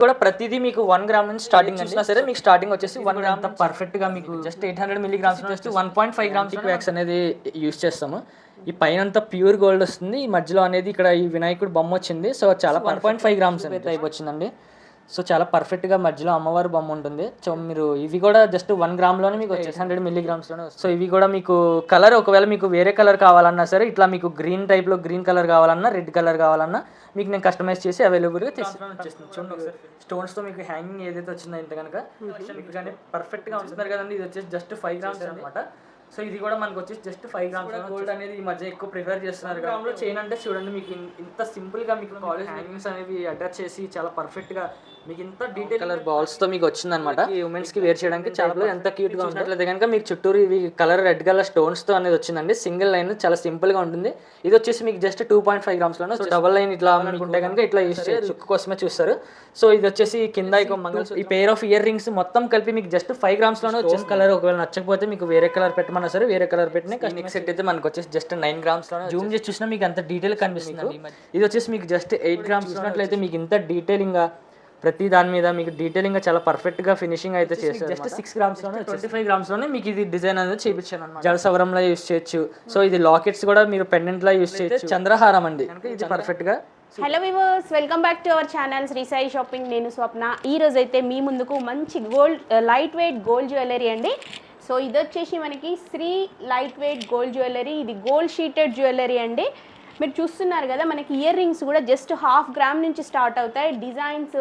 కూడా ప్రతిదీ మీకు 1 గ్రామ్ నుంచి స్టార్టింగ్ చూసినా సరే మీకు స్టార్టింగ్ వచ్చేసి 1 గ్రామ్ పర్ఫెక్ట్ గా మీకు just 800 milligrams just 1.5 grams wax అనేది యూస్ చేస్తాము. ఈ పైన అంతా ప్యూర్ గోల్డ్ వస్తుంది, ఈ మధ్యలో అనేది ఇక్కడ ఈ వినాయకుడు బొమ్మ వచ్చింది. సో చాలా 1.5 గ్రామ్స్ అయితే అయిపోయిందండి. సో చాలా పర్ఫెక్ట్గా మధ్యలో అమ్మవారి బొమ్మ ఉంటుంది. సో మీరు ఇవి కూడా జస్ట్ 1 గ్రామ్లోనే మీకు 800 మిలీగ్రామ్స్లోనే. సో ఇవి కూడా మీకు కలర్ ఒకవేళ మీకు వేరే కలర్ కావాలన్నా సరే, ఇట్లా మీకు గ్రీన్ టైప్లో గ్రీన్ కలర్ కావాలన్నా, రెడ్ కలర్ కావాలన్నా మీకు నేను కస్టమైజ్ చేసి అవైలబుల్గా వచ్చేస్తుంది. చూడండి ఒకసారి స్టోన్స్తో మీకు హ్యాంగింగ్ ఏదైతే వచ్చిందో ఇంత కనుక మీకు కానీ పర్ఫెక్ట్గా ఉంటున్నారు కదండి. ఇది వచ్చేసి జస్ట్ 5 గ్రామ్స్ అనమాట. సో ఇది కూడా మనకు వచ్చేసి జస్ట్ 5 గ్రామ్స్. గోల్డ్ అనేది ఈ మధ్య ఎక్కువ ప్రిఫర్ చేస్తున్నారు. గ్రామ్లో చైన్ అంటే చూడండి మీకు ఇంత సింపుల్గా మీకు కాలేజ్ హ్యాంగింగ్స్ అనేవి అటాచ్ చేసి చాలా పర్ఫెక్ట్గా మీకు ఇంత డీటెయిల్ కలర్ బాల్స్తో మీకు వచ్చిందనమాట. ఈ ఉమెన్స్కి వేర్ చేయడానికి చాలా ఎంత క్యూట్గా ఉన్నట్లయితే కనుక మీకు చుట్టూరు ఇవి కలర్ రెడ్ కలర్ స్టోన్స్తో అనేది వచ్చిందండి. సింగిల్ లైన్ చాలా సింపుల్గా ఉంటుంది. ఇది వచ్చేసి మీకు జస్ట్ 2.5 గ్రామ్స్లోనే. సో డబల్ లైన్ ఇట్లా అనుకుంటే కనుక ఇట్లా యూస్ చేయొచ్చు, లుక్ కోసమే చూస్తారు. సో ఇది వచ్చేసి కింద ఈ పెయిర్ ఆఫ్ ఇయర్ రింగ్స్ మొత్తం కలిపి మీకు జస్ట్ 5 గ్రామ్స్లోనే వచ్చేసి. కలర్ ఒకవేళ నచ్చకపోతే మీకు వేరే కలర్ పెట్టమన్నా సరే వేరే కలర్ పెట్టిన నెక్స్ట్ సెట్ అయితే మనకు వచ్చేసి జస్ట్ 9 గ్రామ్స్లోనే. జూమ్ చేసి చూసినా మీకు అంత డీటెయిల్ కనిపిస్తుంది. ఇది వచ్చేసి మీకు జస్ట్ 8 గ్రామ్స్ చూసినట్లయితే మీకు ఇంత డీటెయిలింగ్గా ప్రతి దాని మీద మీకు డీటెయిలింగ్గా చాలా పర్ఫెక్ట్గా ఫినిషింగ్ అయితే చేస్తారు. జస్ట్ 6 గ్రామ్స్లోనే 25 గ్రామ్స్లోనే మీకు ఇది డిజైన్ అనేది చేయించాను అనమాట. జలసవరంలో యూస్ చేయొచ్చు. సో ఇది లాకెట్స్ కూడా మీరు పెండెంట్లో యూస్ చేయొచ్చు. చంద్రహారం అండి, ఇది పర్ఫెక్ట్గా. Hello viewers, welcome back to our channel Sri Sai shopping. నేను స్వప్న. ఈ రోజు అయితే మీ ముందుకు మంచి gold lightweight gold jewellery అండి. సో ఇది వచ్చేసి మనకి Shri light weight gold jewellery. ఇది గోల్డ్ షీటెడ్ జ్యువెలరీ అండి. మీరు చూస్తున్నారు కదా, మనకి ఇయర్ రింగ్స్ కూడా జస్ట్ 1/2 గ్రామ్ నుంచి స్టార్ట్ అవుతాయి. డిజైన్స్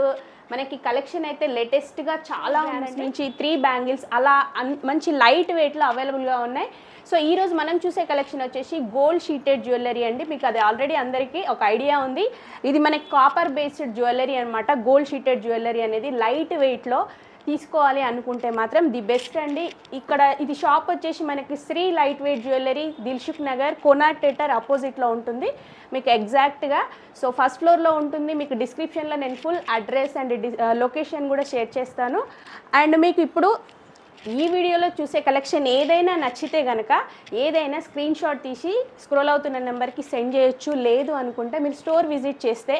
మనకి కలెక్షన్ అయితే లేటెస్ట్గా చాలా నుంచి 3 బ్యాంగిల్స్ అలా మంచి లైట్ వెయిట్లో అవైలబుల్గా ఉన్నాయి. సో ఈరోజు మనం చూసే కలెక్షన్ వచ్చేసి గోల్డ్ షీటెడ్ జ్యువెలరీ అండి. మీకు అది ఆల్రెడీ అందరికీ ఒక ఐడియా ఉంది. ఇది మనకి కాపర్ బేస్డ్ జ్యువెలరీ అనమాట. గోల్డ్ షీటెడ్ జ్యువెలరీ అనేది లైట్ వెయిట్లో తీసుకోవాలి అనుకుంటే మాత్రం ది బెస్ట్ అండి. ఇక్కడ ఇది షాప్ వచ్చేసి మనకి Shri light weight jewellery, Dilsukh Nagar, Konark theatre అపోజిట్లో ఉంటుంది మీకు ఎగ్జాక్ట్గా. సో ఫస్ట్ ఫ్లోర్లో ఉంటుంది. మీకు డిస్క్రిప్షన్లో నేను ఫుల్ అడ్రస్ అండ్ లొకేషన్ కూడా షేర్ చేస్తాను. అండ్ మీకు ఇప్పుడు ఈ వీడియోలో చూసే కలెక్షన్ ఏదైనా నచ్చితే కనుక ఏదైనా స్క్రీన్ షాట్ తీసి స్క్రోల్ అవుతున్న నెంబర్కి సెండ్ చేయొచ్చు. లేదు అనుకుంటే మీరు స్టోర్ విజిట్ చేస్తే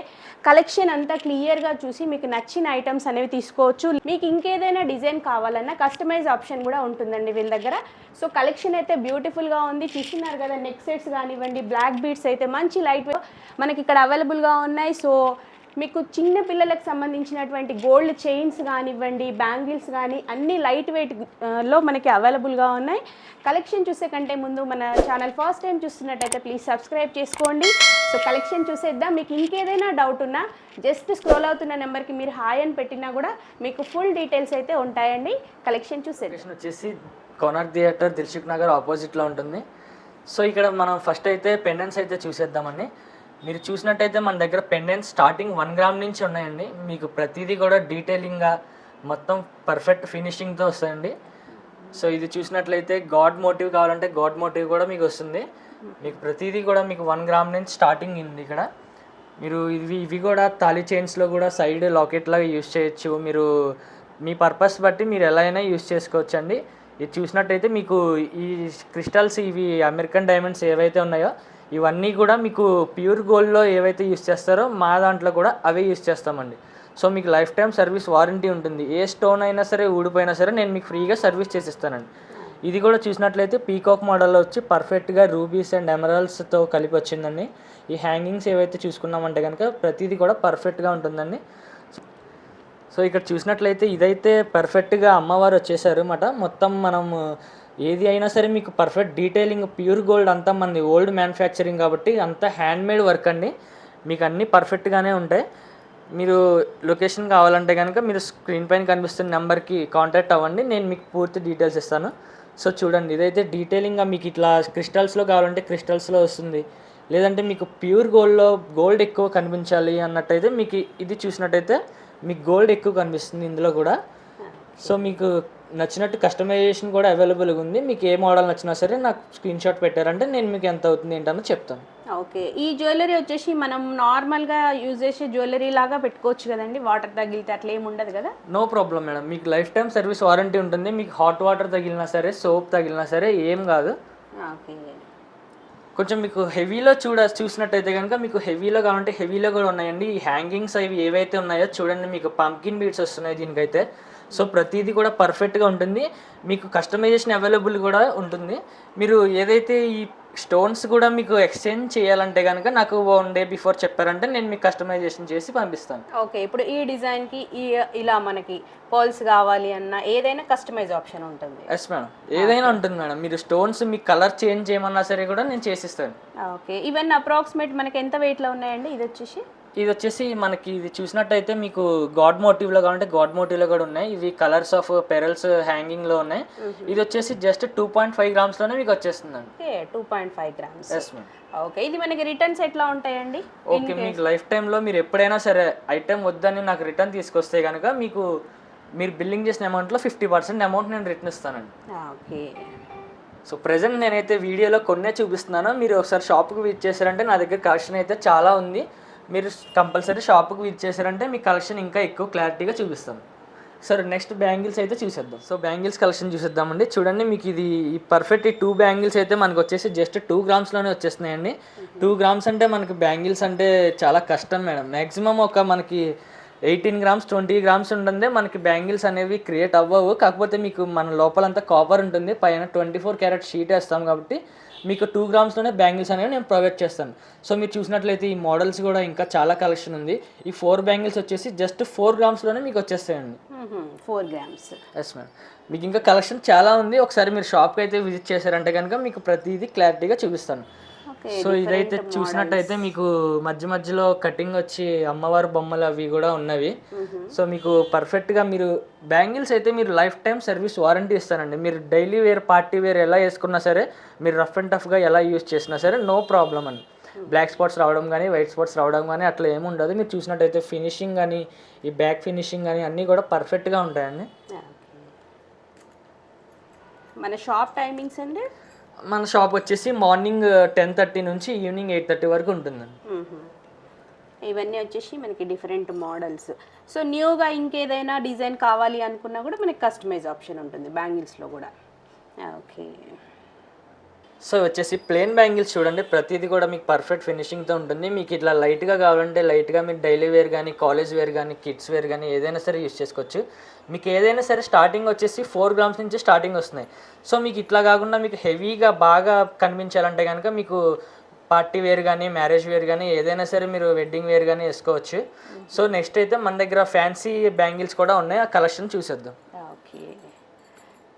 కలెక్షన్ అంతా క్లియర్గా చూసి మీకు నచ్చిన ఐటమ్స్ అనేవి తీసుకోవచ్చు. మీకు ఇంకేదైనా డిజైన్ కావాలన్నా కస్టమైజ్ ఆప్షన్ కూడా ఉంటుందండి వీళ్ళ దగ్గర. సో కలెక్షన్ అయితే బ్యూటిఫుల్గా ఉంది. చూస్తున్నారు కదా, నెక్ సెట్స్ కానివ్వండి, బ్లాక్ బీడ్స్ అయితే మంచి లైట్ వెయిట్ మనకి ఇక్కడ అవైలబుల్గా ఉన్నాయి. సో మీకు చిన్న పిల్లలకు సంబంధించినటువంటి గోల్డ్ చైన్స్ కానివ్వండి, బ్యాంగిల్స్ కానీ అన్ని లైట్ వెయిట్లో మనకి అవైలబుల్గా ఉన్నాయి. కలెక్షన్ చూసే కంటే ముందు మన ఛానల్ ఫస్ట్ టైం చూస్తున్నట్టయితే ప్లీజ్ సబ్స్క్రైబ్ చేసుకోండి. సో కలెక్షన్ చూసేద్దాం. మీకు ఇంకేదైనా డౌట్ ఉన్నా జస్ట్ స్క్రోల్ అవుతున్న నెంబర్కి మీరు హాయ్ అని పెట్టినా కూడా మీకు ఫుల్ డీటెయిల్స్ అయితే ఉంటాయండి. కలెక్షన్ చూసేద్దాం. వచ్చేసి కోనార్క్ థియేటర్, దిల్సుఖ్ నగర్ ఆపోజిట్లో ఉంటుంది. సో ఇక్కడ మనం ఫస్ట్ అయితే పెండెంట్స్ అయితే చూసేద్దామండి. మీరు చూసినట్టయితే మన దగ్గర పెండెంట్స్ స్టార్టింగ్ 1 గ్రామ్ నుంచి ఉన్నాయండి. మీకు ప్రతిదీ కూడా డీటెయిలింగ్గా మొత్తం పర్ఫెక్ట్ ఫినిషింగ్తో వస్తాయండి. సో ఇది చూసినట్లయితే గాడ్ మోటివ్ కావాలంటే గాడ్ మోటివ్ కూడా మీకు వస్తుంది. మీకు ప్రతిదీ కూడా మీకు 1 గ్రామ్ నుంచి స్టార్టింగ్ ఉంది. ఇక్కడ మీరు ఇవి కూడా తాళీ చైన్స్లో కూడా సైడ్ లాకెట్ లాగా యూస్ చేయొచ్చు. మీరు మీ పర్పస్ బట్టి మీరు ఎలా అయినా యూస్ చేసుకోవచ్చు అండి. ఇది చూసినట్టయితే మీకు ఈ క్రిస్టల్స్, ఇవి అమెరికన్ డైమండ్స్ ఏవైతే ఉన్నాయో ఇవన్నీ కూడా మీకు ప్యూర్ గోల్డ్లో ఏవైతే యూస్ చేస్తారో మా దాంట్లో కూడా అవే యూస్ చేస్తామండి. సో మీకు లైఫ్ టైం సర్వీస్ వారంటీ ఉంటుంది. ఏ స్టోన్ అయినా సరే ఊడిపోయినా సరే నేను మీకు ఫ్రీగా సర్వీస్ చేసిస్తానండి. ఇది కూడా చూసినట్లయితే పీకాక్ మోడల్లో వచ్చి పర్ఫెక్ట్గా రూబీస్ అండ్ ఎమరాల్డ్స్తో కలిపి వచ్చిందండి. ఈ హ్యాంగింగ్స్ ఏవైతే చూసుకున్నామంటే కనుక ప్రతిదీ కూడా పర్ఫెక్ట్గా ఉంటుందండి. సో ఇక్కడ చూసినట్లయితే ఇదైతే పర్ఫెక్ట్గా అమ్మవారు వచ్చేసారు అన్నమాట. మొత్తం మనం ఏది అయినా సరే మీకు పర్ఫెక్ట్ డీటెయిలింగ్, ప్యూర్ గోల్డ్ అంతా మనది ఓల్డ్ మ్యానుఫ్యాక్చరింగ్ కాబట్టి అంతా హ్యాండ్మేడ్ వర్క్ అండి. మీకు అన్నీ పర్ఫెక్ట్గానే ఉంటాయి. మీరు లొకేషన్ కావాలంటే కనుక మీరు స్క్రీన్ పైన కనిపిస్తున్న నెంబర్కి కాంటాక్ట్ అవ్వండి, నేను మీకు పూర్తి డీటెయిల్స్ ఇస్తాను. సో చూడండి, ఇదైతే డీటెయిలింగ్గా మీకు ఇట్లా క్రిస్టల్స్లో కావాలంటే క్రిస్టల్స్లో వస్తుంది. లేదంటే మీకు ప్యూర్ గోల్డ్లో గోల్డ్ ఎక్కువ కనిపించాలి అన్నట్టయితే మీకు ఇది చూసినట్టయితే మీకు గోల్డ్ ఎక్కువ కనిపిస్తుంది ఇందులో కూడా. సో మీకు నచ్చినట్టు కస్టమైజేషన్ కూడా అవైలబుల్గా ఉంది. మీకు ఏ మోడల్ నచ్చినా సరే నాకు స్క్రీన్ షాట్ పెట్టారంటే నేను మీకు ఎంత అవుతుంది ఏంటన్నా చెప్తాను. ఓకే, ఈ జ్యువెలరీ వచ్చేసి మనం నార్మల్గా యూజ్ చేసే జ్యువెలరీ లాగా పెట్టుకోవచ్చు కదండి? వాటర్ తగిలితే అట్లా ఏమి ఉండదు కదా? నో ప్రాబ్లం మేడం, మీకు లైఫ్ టైం సర్వీస్ వారంటీ ఉంటుంది. మీకు హాట్ వాటర్ తగిలినా సరే, సోప్ తగిలినా సరే ఏం కాదు. ఓకే, కొంచెం మీకు హెవీలో చూసినట్టయితే కనుక మీకు హెవీలో కావాలంటే హెవీలో కూడా ఉన్నాయండి. ఈ హ్యాంగింగ్స్ అవి ఏవైతే ఉన్నాయో చూడండి, మీకు పంకిన్ బీడ్స్ వస్తున్నాయి దీనికైతే. సో ప్రతిదీ కూడా పర్ఫెక్ట్గా ఉంటుంది. మీకు కస్టమైజేషన్ అవైలబుల్ కూడా ఉంటుంది. మీరు ఏదైతే ఈ స్టోన్స్ కూడా మీకు ఎక్స్చేంజ్ చేయాలంటే కనుక నాకు 1 డే బిఫోర్ చెప్పారంటే నేను మీకు కస్టమైజేషన్ చేసి పంపిస్తాను. ఓకే, ఇప్పుడు ఈ డిజైన్కి ఇలా మనకి పర్ల్స్ కావాలి అన్న ఏదైనా కస్టమైజ్ ఆప్షన్ ఉంటుంది. ఎస్ మేడం, ఏదైనా ఉంటుంది మేడం. మీరు స్టోన్స్ మీ కలర్ చేంజ్ చేయమన్నా సరే కూడా నేను చేసిస్తాను. ఓకే, ఇవన్నీ అప్రాక్సిమేట్ మనకి ఎంత వెయిట్లో ఉన్నాయండి? ఇది వచ్చేసి మనకి ఇది చూసినట్టయితే మీకు గాడ్ మోటివ్లో కావాలంటే గాడ్ మోటివ్లో కూడా ఉన్నాయి. ఇవి కలర్స్ ఆఫ్ పెరల్స్ హ్యాంగింగ్లో ఉన్నాయి. ఇది వచ్చేసి జస్ట్ 2.5 గ్రామ్స్లోనే మీకు వచ్చేస్తుందండి. 2.5 గ్రామ్స్. Yes madam. ఓకే, ఇది మనకి రిటర్న్స్ ఎట్లా ఉంటాయండి? ఓకే, మీకు లైఫ్ టైంలో మీరు ఎప్పుడైనా సరే ఐటెం వద్దని నాకు రిటర్న్ తీసుకొస్తే కనుక మీకు మీరు బిల్లింగ్ చేసిన అమౌంట్లో 50% అమౌంట్ నేను రిటర్న్ ఇస్తానండి. ఓకే, సో ప్రజెంట్ నేనైతే వీడియోలో కొన్నే చూపిస్తున్నాను. మీరు ఒకసారి షాప్కి విజిట్ చేశారంటే నా దగ్గర కలెక్షన్ అయితే చాలా ఉంది. మీరు కంపల్సరీ షాప్కి విజిట్ చేశారంటే మీ కలెక్షన్ ఇంకా ఎక్కువ క్లారిటీగా చూపిస్తాను. సరే, నెక్స్ట్ బ్యాంగిల్స్ అయితే చూసేద్దాం. సో బ్యాంగిల్స్ కలెక్షన్ చూసేద్దామండి. చూడండి, మీకు ఇది ఈ పర్ఫెక్ట్ ఈ 2 బ్యాంగిల్స్ అయితే మనకు వచ్చేసి జస్ట్ 2 గ్రామ్స్లోనే వచ్చేస్తున్నాయండి. 2 గ్రామ్స్ అంటే మనకి బ్యాంగిల్స్ అంటే చాలా కష్టం మేడం. మ్యాక్సిమం ఒక మనకి 18 గ్రామ్స్ 20 గ్రామ్స్ ఉంటుంది మనకి బ్యాంగిల్స్ అనేవి క్రియేట్ అవ్వవు. కాకపోతే మీకు మన లోపలంతా కాపర్ ఉంటుంది, పైన 24 క్యారెట్ షీట్ వేస్తాం కాబట్టి మీకు 2 గ్రామ్స్లోనే బ్యాంగిల్స్ అనేవి నేను ప్రొవైడ్ చేస్తాను. సో మీరు చూసినట్లయితే ఈ మోడల్స్ కూడా ఇంకా చాలా కలెక్షన్ ఉంది. ఈ 4 బ్యాంగిల్స్ వచ్చేసి జస్ట్ 4 గ్రామ్స్లోనే మీకు వచ్చేస్తాయండి. 4 గ్రామ్స్. ఎస్ మేడం, మీకు ఇంకా కలెక్షన్ చాలా ఉంది. ఒకసారి మీరు షాప్కి అయితే విజిట్ చేశారంటే కనుక మీకు ప్రతిదీ క్లారిటీగా చూపిస్తాను. సో ఇదైతే చూసినట్టయితే మీకు మధ్య మధ్యలో కటింగ్ వచ్చి అమ్మవారి బొమ్మలు అవి కూడా ఉన్నవి. సో మీకు పర్ఫెక్ట్గా మీరు బ్యాంగిల్స్ అయితే మీరు లైఫ్ టైం సర్వీస్ వారంటీ ఇస్తానండి. మీరు డైలీ వేర్ పార్టీ వేర్ ఎలా వేసుకున్నా సరే, మీరు రఫ్ అండ్ టఫ్గా ఎలా యూజ్ చేసినా సరే నో ప్రాబ్లం అండి. బ్లాక్ స్పాట్స్ రావడం కానీ వైట్ స్పాట్స్ రావడం కానీ అట్లా ఏమి ఉండదు. మీరు చూసినట్టయితే ఫినిషింగ్ కానీ ఈ బ్యాక్ ఫినిషింగ్ కానీ అన్నీ కూడా పర్ఫెక్ట్గా ఉంటాయండి. మన షాప్ టైమింగ్స్ అండి? మన షాప్ వచ్చేసి మార్నింగ్ 10:30 నుంచి ఈవినింగ్ 8:30 వరకు ఉంటుందండి. ఇవన్నీ వచ్చేసి మనకి డిఫరెంట్ మోడల్స్. సో న్యూగా ఇంకేదైనా డిజైన్ కావాలి అనుకున్నా కూడా మనకి కస్టమైజ్ ఆప్షన్ ఉంటుంది బ్యాంగిల్స్లో కూడా. ఓకే, సో వచ్చేసి ప్లెయిన్ బ్యాంగిల్స్ చూడండి, ప్రతిదీ కూడా మీకు పర్ఫెక్ట్ ఫినిషింగ్తో ఉంటుంది. మీకు ఇట్లా లైట్గా కావాలంటే లైట్గా మీరు డైలీ వేర్ కానీ కాలేజ్ వేర్ కానీ కిడ్స్ వేర్ కానీ ఏదైనా సరే యూస్ చేసుకోవచ్చు. మీకు ఏదైనా సరే స్టార్టింగ్ వచ్చేసి 4 గ్రామ్స్ నుంచి స్టార్టింగ్ వస్తున్నాయి. సో మీకు ఇట్లా కాకుండా మీకు హెవీగా బాగా కనిపించాలంటే కనుక మీకు పార్టీ వేర్ కానీ మ్యారేజ్ వేర్ కానీ ఏదైనా సరే మీరు వెడ్డింగ్ వేర్ కానీ వేసుకోవచ్చు. సో నెక్స్ట్ అయితే మన దగ్గర ఫ్యాన్సీ బ్యాంగిల్స్ కూడా ఉన్నాయి, ఆ కలెక్షన్ చూసేద్దాం. ఓకే,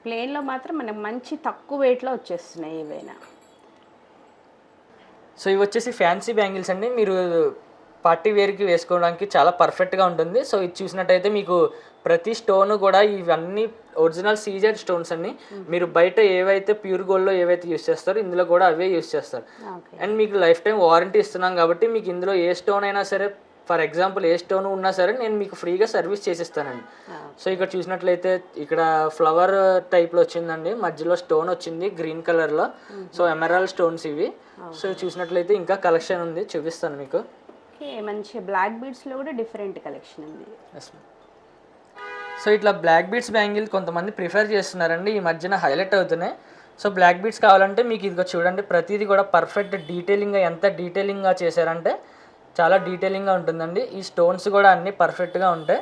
ప్లేన్లో మాత్రం మనకు మంచి తక్కువ వెయిట్లో వచ్చేస్తున్నాయి ఏవైనా. సో ఇవి వచ్చేసి ఫ్యాన్సీ బ్యాంగిల్స్ అండి. మీరు పార్టీ వేర్కి వేసుకోవడానికి చాలా పర్ఫెక్ట్గా ఉంటుంది. సో ఇది చూసినట్టయితే మీకు ప్రతి స్టోన్ కూడా ఇవన్నీ ఒరిజినల్ సీజెడ్ స్టోన్స్ అన్ని. మీరు బయట ఏవైతే ప్యూర్ గోల్డ్లో ఏవైతే యూస్ చేస్తారో ఇందులో కూడా అవే యూస్ చేస్తారు. అండ్ మీకు లైఫ్ టైం వారంటీ ఇస్తున్నాం కాబట్టి మీకు ఇందులో ఏ స్టోన్ అయినా సరే, ఫర్ ఎగ్జాంపుల్ ఏ స్టోన్ ఉన్నా సరే నేను మీకు ఫ్రీగా సర్వీస్ చేసిస్తానండి. సో ఇక్కడ చూసినట్లయితే ఇక్కడ ఫ్లవర్ టైప్లో వచ్చిందండి, మధ్యలో స్టోన్ వచ్చింది గ్రీన్ కలర్లో. సో ఎమరాల్డ్ స్టోన్స్ ఇవి. సో చూసినట్లయితే ఇంకా కలెక్షన్ ఉంది, చూపిస్తాను మీకు. మంచి బ్లాక్ బీడ్స్లో కూడా డిఫరెంట్ కలెక్షన్ ఉంది. సో ఇట్లా బ్లాక్ బీడ్స్ బ్యాంగిల్ కొంతమంది ప్రిఫర్ చేస్తున్నారండి, ఈ మధ్యన హైలైట్ అవుతున్నాయి. సో బ్లాక్ బీడ్స్ కావాలంటే మీకు ఇదిగో చూడండి, ప్రతిదీ కూడా పర్ఫెక్ట్ డీటెయిలింగ్గా ఎంత డీటెయిలింగ్గా చేశారంటే చాలా డీటెయిలింగ్గా ఉంటుందండి. ఈ స్టోన్స్ కూడా అన్నీ పర్ఫెక్ట్గా ఉంటాయి.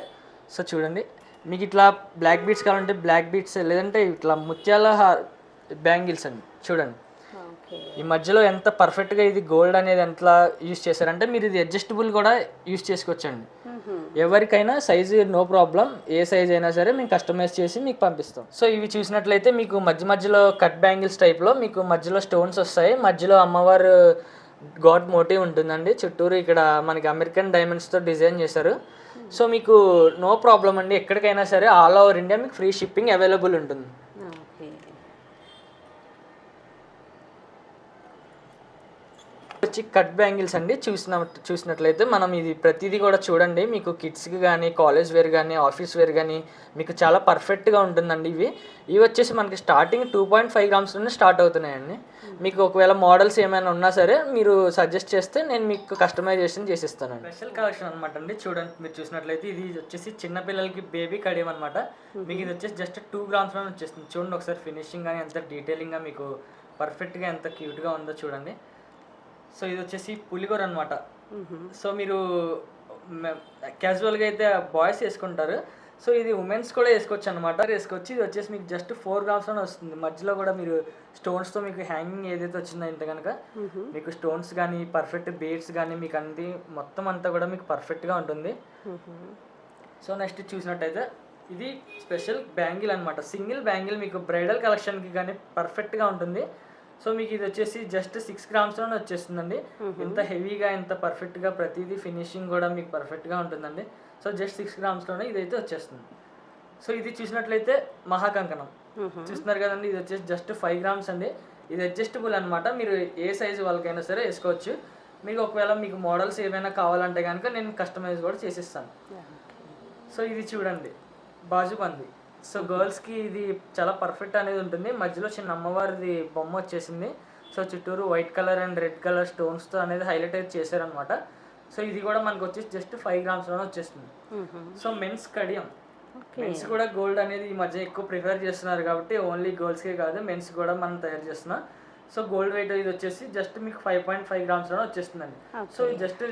సో చూడండి, మీకు ఇట్లా బ్లాక్ బీడ్స్ కావాలంటే బ్లాక్ బీడ్స్, లేదంటే ఇట్లా ముత్యాల బ్యాంగిల్స్ అండి. చూడండి ఈ మధ్యలో ఎంత పర్ఫెక్ట్గా ఇది గోల్డ్ అనేది ఎంత యూస్ చేశారంటే మీరు ఇది అడ్జస్టబుల్ కూడా యూస్ చేసుకోవచ్చండి. ఎవరికైనా సైజు నో ప్రాబ్లం, ఏ సైజ్ అయినా సరే మేము కస్టమైజ్ చేసి మీకు పంపిస్తాం. సో ఇవి చూసినట్లయితే మీకు మధ్యలో కట్ బ్యాంగిల్స్ టైప్లో మీకు మధ్యలో స్టోన్స్ వస్తాయి, మధ్యలో అమ్మవారు గాడ్ మోటివ్ ఉంటుందండి. చుట్టూరు ఇక్కడ మనకి అమెరికన్ డైమండ్స్తో డిజైన్ చేశారు. సో మీకు నో ప్రాబ్లం అండి, ఎక్కడికైనా సరే ఆల్ ఓవర్ ఇండియా మీకు ఫ్రీ షిప్పింగ్ అవైలబుల్ ఉంటుంది. వచ్చి కట్ బ్యాంగిల్స్ అండి. చూసినట్లయితే మనం ఇది ప్రతిదీ కూడా చూడండి, మీకు కిడ్స్కి కానీ కాలేజ్ వేర్ కానీ ఆఫీస్ వేర్ కానీ మీకు చాలా పర్ఫెక్ట్గా ఉంటుందండి. ఇవి వచ్చేసి మనకి స్టార్టింగ్ 2.5 గ్రామ్స్లోనే స్టార్ట్ అవుతున్నాయండి. మీకు ఒకవేళ మోడల్స్ ఏమైనా ఉన్నా సరే మీరు సజెస్ట్ చేస్తే నేను మీకు కస్టమైజేషన్ చేసిస్తానండి. స్పెషల్ కలెక్షన్ అనమాట అండి. చూడండి, మీరు చూసినట్లయితే ఇది వచ్చేసి చిన్నపిల్లలకి బేబీ కడియం అనమాట. మీకు ఇది వచ్చేసి జస్ట్ 2 గ్రామ్స్లోనే వచ్చేస్తుంది. చూడండి ఒకసారి ఫినిషింగ్ కానీ ఎంత డీటెయిలింగ్గా మీకు పర్ఫెక్ట్గా ఎంత క్యూట్గా ఉందో చూడండి. సో ఇది వచ్చేసి పులిగోర అనమాట. సో మీరు క్యాజువల్గా అయితే బాయ్స్ వేసుకుంటారు, సో ఇది ఉమెన్స్ కూడా వేసుకోవచ్చు అనమాట. వేసుకోవచ్చు. ఇది వచ్చేసి మీకు జస్ట్ 4 గ్రామ్స్లోనే వస్తుంది. మధ్యలో కూడా మీరు స్టోన్స్తో మీకు హ్యాంగింగ్ ఏదైతే వచ్చిందో ఇంత కనుక మీకు స్టోన్స్ కానీ పర్ఫెక్ట్ బీడ్స్ కానీ మీకు అన్ని మొత్తం అంతా కూడా మీకు పర్ఫెక్ట్గా ఉంటుంది. సో నెక్స్ట్ చూసినట్టయితే ఇది స్పెషల్ బ్యాంగిల్ అనమాట. సింగిల్ బ్యాంగిల్ మీకు బ్రైడల్ కలెక్షన్కి కానీ పర్ఫెక్ట్గా ఉంటుంది. సో మీకు ఇది వచ్చేసి జస్ట్ 6 గ్రామ్స్లోనే వచ్చేస్తుందండి. ఇంత హెవీగా ఇంత పర్ఫెక్ట్గా ప్రతిదీ ఫినిషింగ్ కూడా మీకు పర్ఫెక్ట్గా ఉంటుందండి. సో జస్ట్ 6 గ్రామ్స్లోనే ఇదైతే వచ్చేస్తుంది. సో ఇది చూసినట్లయితే మహాకంకణం చూస్తున్నారు కదండి. ఇది వచ్చేసి జస్ట్ 5 గ్రామ్స్ అండి. ఇది అడ్జస్టబుల్ అనమాట. మీరు ఏ సైజు వాళ్ళకైనా సరే వేసుకోవచ్చు. మీకు ఒకవేళ మీకు మోడల్స్ ఏమైనా కావాలంటే కనుక నేను కస్టమైజ్ కూడా చేసిస్తాను. సో ఇది చూడండి బాజుబంది. సో గర్ల్స్కి ఇది చాలా పర్ఫెక్ట్ అనేది ఉంటుంది. మధ్యలో చిన్న అమ్మవారిది బొమ్మ వచ్చేసింది. సో చుట్టూరు white colour and red colour స్టోన్స్తో అనేది హైలైట్ అయితే చేశారనమాట. సో ఇది కూడా మనకు వచ్చేసి జస్ట్ 5 గ్రామ్స్లోనే వచ్చేస్తుంది. సో మెన్స్ కడియం, మెన్స్ కూడా గోల్డ్ అనేది ఈ మధ్య ఎక్కువ ప్రిఫర్ చేస్తున్నారు కాబట్టి ఓన్లీ గర్ల్స్కే కాదు మెన్స్ కూడా మనం తయారు చేస్తున్నాం. సో గోల్డ్ వెయిట్ ఇది వచ్చేసి జస్ట్ మీకు 5.5 గ్రామ్స్లోనే వచ్చేస్తుందండి. సో ఇది జస్ట్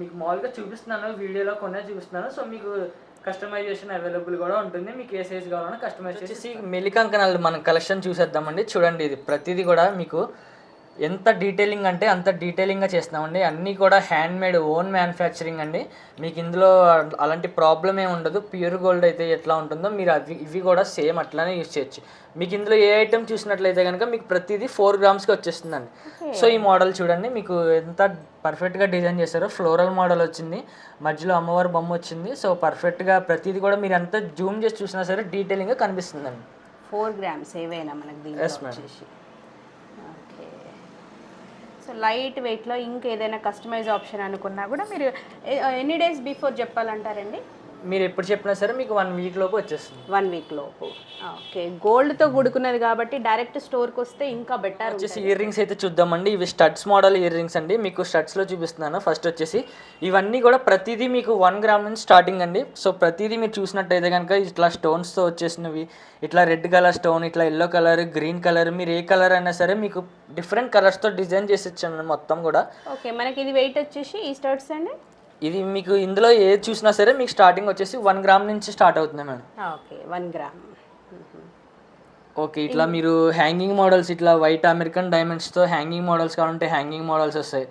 మీకు మామూలుగా చూపిస్తున్నాను, వీడియోలో కొనే చూపిస్తున్నాను. సో మీకు కస్టమైజేషన్ అవైలబుల్ కూడా ఉంటుంది. మీకు ఏ సైజ్ కావాలన్నా కస్టమైజ్ చేసి మెలికంకణాలు మనం కలెక్షన్ చూసేద్దామండి. చూడండి ఇది ప్రతిదీ కూడా మీకు ఎంత డీటెయిలింగ్ అంటే అంత డీటెయిలింగ్గా చేస్తున్నామండి. అన్నీ కూడా హ్యాండ్ మేడ్ ఓన్ మ్యానుఫ్యాక్చరింగ్ అండి. మీకు ఇందులో అలాంటి ప్రాబ్లం ఏమి ఉండదు. ప్యూర్ గోల్డ్ అయితే ఎట్లా ఉంటుందో మీరు ఇవి కూడా సేమ్ అట్లానే యూజ్ చేయొచ్చు. మీకు ఇందులో ఏ ఐటమ్ చూసినట్లయితే కనుక మీకు ప్రతిదీ 4 గ్రామ్స్కి వచ్చేస్తుందండి. సో ఈ మోడల్ చూడండి మీకు ఎంత పర్ఫెక్ట్గా డిజైన్ చేశారో. ఫ్లోరల్ మోడల్ వచ్చింది, మధ్యలో అమ్మవారి బొమ్మ వచ్చింది. సో పర్ఫెక్ట్గా ప్రతిదీ కూడా మీరు ఎంత జూమ్ చేసి చూసినా సరే డీటెయిలింగ్గా కనిపిస్తుందండి. 4 గ్రామ్స్ ఏవైనా మనకి దీంట్లో వచ్చేసి. ఓకే. సో లైట్ వెయిట్లో ఇంకేదైనా కస్టమైజ్ ఆప్షన్ అనుకున్నా కూడా మీరు ఎన్ని డేస్ బిఫోర్ చెప్పాలంటారండి? మీరు ఎప్పుడు చెప్పినా సరే మీకు 1 వీక్ లోపు వచ్చేస్తుంది. 1 వీక్ లోపు. ఓకే. గోల్డ్తో కూడుకున్నది కాబట్టి డైరెక్ట్ స్టోర్కి వస్తే ఇంకా బెటర్. వచ్చేసి ఇయర్ రింగ్స్ అయితే చూద్దామండి. ఇవి స్టడ్స్ మోడల్ ఇయర్ రింగ్స్ అండి. మీకు స్టడ్స్లో చూపిస్తున్నాను. ఫస్ట్ వచ్చేసి ఇవన్నీ కూడా ప్రతిదీ మీకు 1 గ్రామ్ నుంచి స్టార్టింగ్ అండి. సో ప్రతిదీ మీరు చూసినట్టయితే కనుక ఇట్లా స్టోన్స్తో వచ్చేసినవి, ఇట్లా రెడ్ కలర్ స్టోన్, ఇట్లా ఎల్లో కలర్, గ్రీన్ కలర్, మీరు ఏ కలర్ అయినా సరే మీకు డిఫరెంట్ కలర్స్తో డిజైన్ చేసి ఇచ్చాను మొత్తం కూడా. ఓకే. మనకి ఇది వెయిట్ వచ్చేసి ఈ స్టడ్స్ అండి, ఇది మీకు ఇందులో ఏది చూసినా సరే మీకు స్టార్టింగ్ వచ్చేసి 1 గ్రామ్ నుంచి స్టార్ట్ అవుతుంది మేడం. ఓకే. 1 గ్రామ్. ఓకే. ఇట్లా మీరు హ్యాంగింగ్ మోడల్స్, ఇట్లా వైట్ అమెరికన్ డైమండ్స్తో హ్యాంగింగ్ మోడల్స్ కావాలంటే హ్యాంగింగ్ మోడల్స్ వస్తాయి.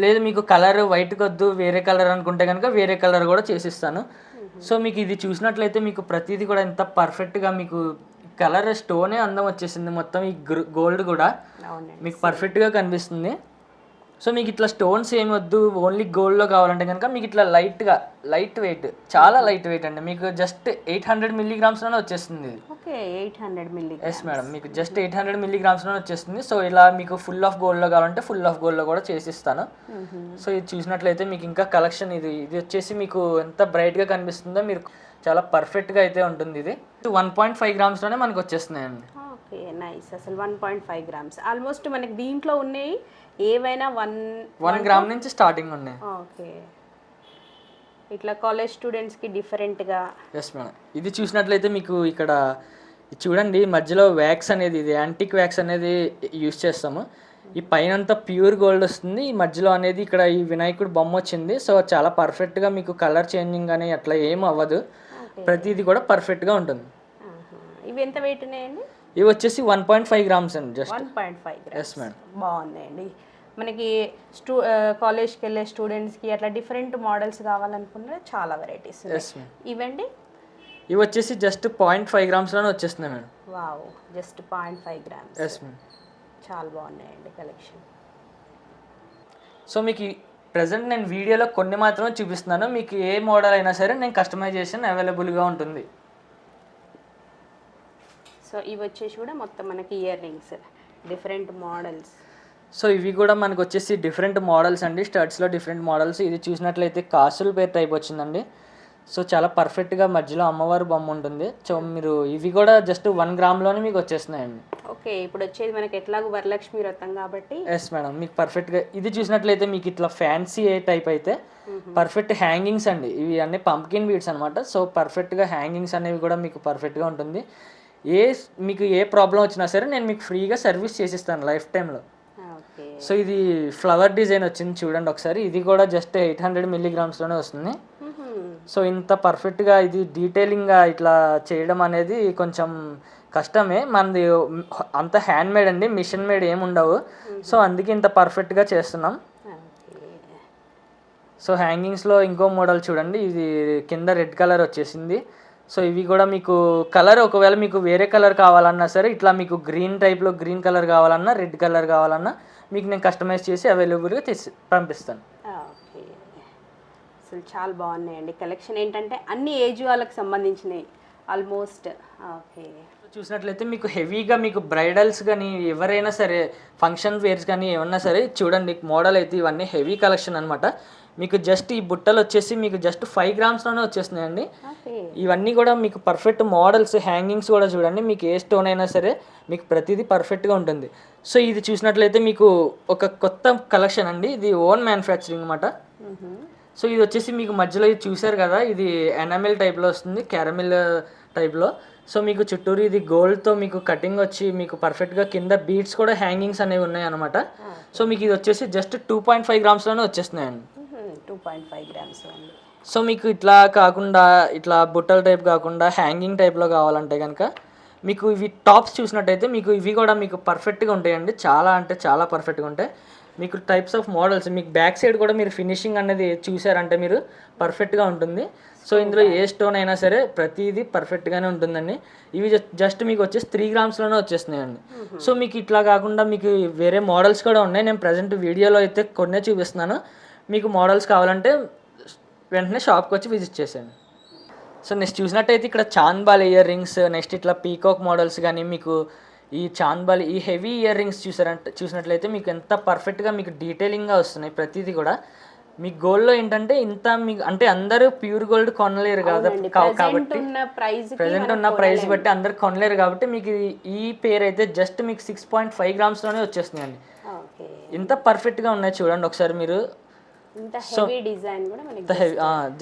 లేదు మీకు కలర్ వైట్కి వద్దు వేరే కలర్ అనుకుంటే కనుక వేరే కలర్ కూడా చేసిస్తాను. సో మీకు ఇది చూసినట్లయితే మీకు ప్రతిదీ కూడా ఎంత పర్ఫెక్ట్గా మీకు కలర్ స్టోనే అందం వచ్చేసింది. మొత్తం ఈ గోల్డ్ కూడా మీకు పర్ఫెక్ట్గా కనిపిస్తుంది. సో మీకు ఇట్లా స్టోన్స్ ఏమి వద్దు ఓన్లీ గోల్డ్లో కావాలంటే కనుక మీకు ఇట్లా లైట్ వెయిట్, చాలా లైట్ వెయిట్ అండి. మీకు జస్ట్ 800 మిల్లీగ్రామ్స్లోనే వచ్చేస్తుంది ఇది. ఓకే. 800 మిల్లీగ్రామ్స్. ఎస్ మేడం, మీకు జస్ట్ 800 మిల్లీగ్రామ్స్లోనే వచ్చేస్తుంది. సో ఇలా మీకు ఫుల్ ఆఫ్ గోల్డ్లో కావాలంటే ఫుల్ ఆఫ్ గోల్డ్లో కూడా చేసిస్తాను. సో ఇది చూసినట్లయితే మీకు ఇంకా కలెక్షన్ ఇది వచ్చేసి మీకు ఎంత బ్రైట్గా కనిపిస్తుందో మీరు చాలా పర్ఫెక్ట్గా అయితే ఉంటుంది. ఇది 1.5 గ్రామ్స్లోనే మనకు వచ్చేస్తున్నాయండి. ఓకే. నైస్. అసలు 1.5 గ్రామ్స్ ఆల్మోస్ట్ మనకి దీంట్లో ఉన్నాయి ఏవైనా 1 గ్రామ్ నుంచి స్టార్టింగ్ ఉన్నాయి. ఓకే. ఇట్లా కాలేజ్ స్టూడెంట్స్కి డిఫరెంట్గా. Yes madam. ఇది చూసినట్లయితే మీకు ఇక్కడ చూడండి మధ్యలో వ్యాక్స్ అనేది, ఇది యాంటిక్ వ్యాక్స్ అనేది యూజ్ చేస్తాము. ఈ పైన అంతా ప్యూర్ గోల్డ్ వస్తుంది, ఈ మధ్యలో అనేది ఇక్కడ ఈ వినాయకుడు బొమ్మ వచ్చింది. సో చాలా పర్ఫెక్ట్గా మీకు కలర్ చేంజింగ్ కానీ అట్లా ఏం అవ్వదు. ప్రతిదీ కూడా పర్ఫెక్ట్గా ఉంటుంది. ఇవి ఎంత వెయిట్ ఉన్నాయండి? ఇవి వచ్చేసి 1.5 గ్రామ్స్ అండి. Just 1.5 grams. Yes madam. బాగున్నాయండి. మనకి కాలేజ్కి వెళ్ళే స్టూడెంట్స్కి అట్లా డిఫరెంట్ మోడల్స్ కావాలనుకున్న చాలా వెరైటీస్. ఇవండి ఇవి వచ్చేసి జస్ట్ 0.5 గ్రామ్స్లోనే వచ్చేస్తున్నాయి madam. Wow. Just 0.5 grams. Yes madam. చాలా బాగున్నాయండి కలెక్షన్. సో మీకు ప్రజెంట్ నేను వీడియోలో కొన్ని మాత్రమే చూపిస్తున్నాను. మీకు ఏ మోడల్ అయినా సరే నేను కస్టమైజేషన్ అవైలబుల్గా ఉంటుంది. సో ఇవి వచ్చేసి కూడా మొత్తం మనకి ear rings different models. So ఇవి కూడా మనకు వచ్చేసి డిఫరెంట్ మోడల్స్ అండి. స్టడ్స్లో డిఫరెంట్ మోడల్స్. ఇది చూసినట్లయితే కాసుల పేరు టైప్ వచ్చిందండి. సో చాలా పర్ఫెక్ట్గా మధ్యలో అమ్మవారి బొమ్మ ఉంటుంది. సో మీరు ఇవి కూడా జస్ట్ 1 గ్రామ్లోనే మీకు వచ్చేస్తున్నాయండి. ఓకే. ఇప్పుడు వచ్చేది మనకి ఎట్లాగో వరలక్ష్మి వ్రతం కాబట్టి. Yes madam. మీకు పర్ఫెక్ట్గా ఇది చూసినట్లయితే మీకు ఇట్లా ఫ్యాన్సీ ఏ టైప్ అయితే పర్ఫెక్ట్ హ్యాంగింగ్స్ అండి. ఇవి అన్నీ పంప్కిన్ బీడ్స్ అనమాట. సో పర్ఫెక్ట్గా హ్యాంగింగ్స్ అనేవి కూడా మీకు పర్ఫెక్ట్గా ఉంటుంది. మీకు ఏ ప్రాబ్లం వచ్చినా సరే నేను మీకు ఫ్రీగా సర్వీస్ చేసిస్తాను లైఫ్ టైంలో. సో ఇది ఫ్లవర్ డిజైన్ వచ్చింది చూడండి ఒకసారి. ఇది కూడా జస్ట్ 800 మిల్లీగ్రామ్స్లోనే వస్తుంది. సో ఇంత పర్ఫెక్ట్గా ఇది డీటెయిలింగ్గా ఇట్లా చేయడం అనేది కొంచెం కష్టమే. మనది అంత హ్యాండ్ మేడ్ అండి, మిషన్ మేడ్ ఏమి ఉండవు. సో అందుకే ఇంత పర్ఫెక్ట్గా చేస్తున్నాం. సో హ్యాంగింగ్స్లో ఇంకో మోడల్ చూడండి, ఇది కింద రెడ్ కలర్ వచ్చేసింది. సో ఇవి కూడా మీకు కలర్ ఒకవేళ మీకు వేరే కలర్ కావాలన్నా సరే, ఇట్లా మీకు గ్రీన్ టైప్లో గ్రీన్ కలర్ కావాలన్నా, రెడ్ కలర్ కావాలన్నా మీకు నేను కస్టమైజ్ చేసి అవైలబుల్గా పంపిస్తాను. ఓకే, అసలు చాలా బాగున్నాయండి. కలెక్షన్ ఏంటంటే అన్ని ఏజ్ వాళ్ళకి సంబంధించినవి ఆల్మోస్ట్. ఓకే, చూసినట్లయితే మీకు హెవీగా మీకు బ్రైడల్స్ కానీ ఎవరైనా సరే ఫంక్షన్ వేర్స్ కానీ ఏమన్నా సరే చూడండి మోడల్ అయితే ఇవన్నీ హెవీ కలెక్షన్ అనమాట. మీకు జస్ట్ ఈ బుట్టలు వచ్చేసి మీకు జస్ట్ 5 గ్రామ్స్లోనే వచ్చేస్తున్నాయండి. ఇవన్నీ కూడా మీకు పర్ఫెక్ట్ మోడల్స్. హ్యాంగింగ్స్ కూడా చూడండి, మీకు ఏ స్టోన్ అయినా సరే మీకు ప్రతిదీ పర్ఫెక్ట్గా ఉంటుంది. సో ఇది చూసినట్లయితే మీకు ఒక కొత్త కలెక్షన్ అండి, ఇది ఓన్ మ్యానుఫ్యాక్చరింగ్ అనమాట. సో ఇది వచ్చేసి మీకు మధ్యలో ఇది చూసారు కదా, ఇది ఎనామిల్ టైప్లో వస్తుంది, క్యారమిల్ టైప్లో. సో మీకు చుట్టూరు ఇది గోల్డ్తో మీకు కటింగ్ వచ్చి మీకు పర్ఫెక్ట్గా కింద బీడ్స్ కూడా హ్యాంగింగ్స్ అనేవి ఉన్నాయి అనమాట. సో మీకు ఇది వచ్చేసి జస్ట్ 2.5 గ్రామ్స్లోనే వచ్చేస్తున్నాయండి. 2.5 గ్రామ్స్. సో మీకు ఇట్లా కాకుండా ఇట్లా బుట్టల టైప్ కాకుండా హ్యాంగింగ్ టైప్లో కావాలంటే కనుక మీకు ఇవి టాప్స్ చూసినట్టయితే మీకు ఇవి కూడా మీకు పర్ఫెక్ట్గా ఉంటాయండి, చాలా అంటే చాలా పర్ఫెక్ట్గా ఉంటాయి. మీకు టైప్స్ ఆఫ్ మోడల్స్ మీకు బ్యాక్ సైడ్ కూడా మీరు ఫినిషింగ్ అనేది చూసారంటే మీరు పర్ఫెక్ట్గా ఉంటుంది. సో ఇందులో ఏ స్టోన్ అయినా సరే ప్రతిదీ పర్ఫెక్ట్గానే ఉంటుందండి. ఇవి జస్ట్ మీకు వచ్చేసి 3 గ్రామ్స్లోనే వచ్చేస్తున్నాయండి. సో మీకు ఇట్లా కాకుండా మీకు వేరే మోడల్స్ కూడా ఉన్నాయి, నేను ప్రజెంట్ వీడియోలో అయితే కొన్నే చూపిస్తున్నాను. మీకు మోడల్స్ కావాలంటే వెంటనే షాప్కి వచ్చి విజిట్ చేసాను. సో నెక్స్ట్ చూసినట్టయితే ఇక్కడ చాంద్బాల్ ఇయర్ రింగ్స్, నెక్స్ట్ ఇట్లా పీకాక్ మోడల్స్ కానీ మీకు ఈ చాంద్బాల్ ఈ హెవీ ఇయర్ రింగ్స్ చూసినట్లయితే మీకు ఎంత పర్ఫెక్ట్గా మీకు డీటెయిలింగ్గా వస్తున్నాయి ప్రతిదీ కూడా. మీ గోల్డ్లో ఏంటంటే ఇంత మీకు అంటే అందరూ ప్యూర్ గోల్డ్ కొనలేరు కాబట్టి ప్రజెంట్ ఉన్న ప్రైస్ బట్టి అందరు కొనలేరు కాబట్టి మీకు ఈ పేరు అయితే జస్ట్ మీకు 6.5 గ్రామ్స్లోనే వచ్చేస్తున్నాయండి. ఇంత పర్ఫెక్ట్గా ఉన్నాయి చూడండి ఒకసారి మీరు.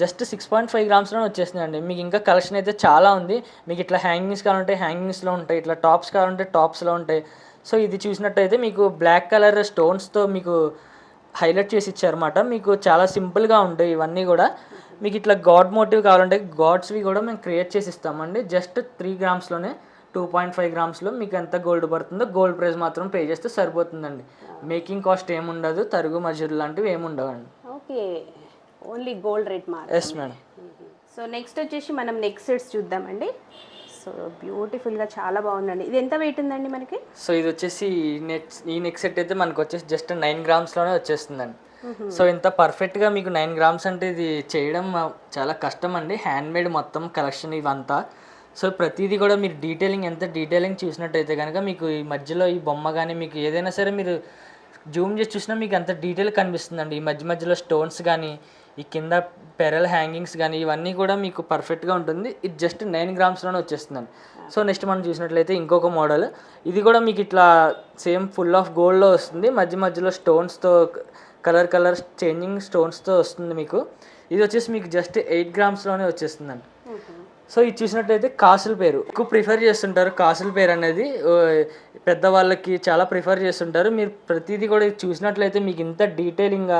జస్ట్ 6.5 గ్రామ్స్లోనే వచ్చేస్తున్నాయండి. మీకు ఇంకా కలెక్షన్ అయితే చాలా ఉంది. మీకు ఇట్లా హ్యాంగింగ్స్ కావాలంటే హ్యాంగింగ్స్లో ఉంటాయి, ఇట్లా టాప్స్ కావాలంటే టాప్స్లో ఉంటాయి. సో ఇది చూసినట్టయితే మీకు బ్లాక్ కలర్ స్టోన్స్తో మీకు హైలైట్ చేసి ఇచ్చారన్నమాట. మీకు చాలా సింపుల్గా ఉంటాయి ఇవన్నీ కూడా. మీకు ఇట్లా గాడ్ మోటివ్ కావాలంటే గాడ్స్వి కూడా మేము క్రియేట్ చేసి ఇస్తామండి. జస్ట్ 3 గ్రామ్స్లోనే 2.5 గ్రామ్స్లో మీకు ఎంత గోల్డ్ పడుతుందో గోల్డ్ ప్రైస్ మాత్రం పే చేస్తే సరిపోతుందండి. మేకింగ్ కాస్ట్ ఏముండదు, తరుగు మజూరు లాంటివి ఏముండవండి. ఓకే, ఓన్లీ గోల్డ్ రేట్ మాత్రమే. Yes madam. సో నెక్స్ట్ వచ్చేసి మనం నెక్ సెట్స్ చూద్దామండి. సో బ్యూటిఫుల్గా చాలా బాగుందండి. ఇది ఎంత వెయిట్ ఉందండి మనకి? సో ఇది వచ్చేసి ఈ నెక్ సెట్ అయితే మనకు వచ్చేసి జస్ట్ 9 గ్రామ్స్లోనే వచ్చేస్తుందండి. సో ఇంత పర్ఫెక్ట్గా మీకు 9 గ్రామ్స్ అంటే ఇది చేయడం చాలా కష్టం అండి. హ్యాండ్ మేడ్ మొత్తం కలెక్షన్ ఇవంతా. సో ప్రతిదీ కూడా మీరు ఎంత డీటెయిలింగ్ చూసినట్టయితే కనుక మీకు ఈ మధ్యలో ఈ బొమ్మ కానీ మీకు ఏదైనా సరే మీరు జూమ్ చేసి చూసినా మీకు అంత డీటెయిల్ కనిపిస్తుందండి. ఈ మధ్యలో స్టోన్స్ కానీ ఈ కింద పెరల్ హ్యాంగింగ్స్ కానీ ఇవన్నీ కూడా మీకు పర్ఫెక్ట్గా ఉంటుంది. ఇది జస్ట్ 9 గ్రామ్స్లోనే వచ్చేస్తుందండి. సో నెక్స్ట్ మనం చూసినట్లయితే ఇంకొక మోడల్, ఇది కూడా మీకు ఇట్లా సేమ్ ఫుల్ ఆఫ్ గోల్డ్లో వస్తుంది, మధ్యలో స్టోన్స్తో కలర్ చేంజింగ్ స్టోన్స్తో వస్తుంది మీకు. ఇది వచ్చేసి మీకు జస్ట్ 8 గ్రామ్స్లోనే వచ్చేస్తుందండి. సో ఇది చూసినట్లయితే కాసుల పేరు ఎక్కువ ప్రిఫర్ చేస్తుంటారు. కాసుల పేరు అనేది పెద్దవాళ్ళకి చాలా ప్రిఫర్ చేస్తుంటారు. మీరు ప్రతిదీ కూడా చూసినట్లయితే మీకు ఇంత డీటెయిలింగ్గా